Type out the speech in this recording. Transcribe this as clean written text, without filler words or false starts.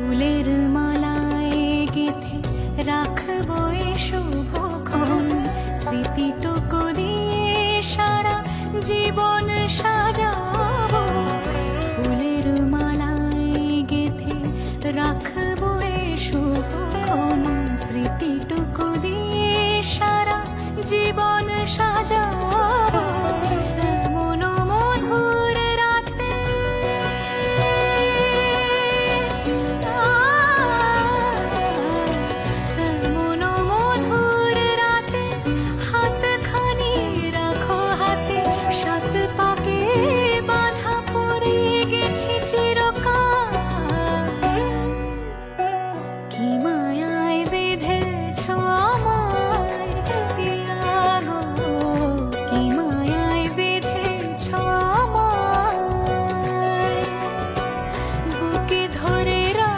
ফুলের মালায় গেথে রাখবো এ শুভক্ষণ, স্মৃতিটুকু দিয়ে সারা জীবন সাজাবো। ফুলের মালায় গেথে রাখবো এ শুভক্ষণ, স্মৃতিটুকু দিয়ে সারা জীবন সাজাবো।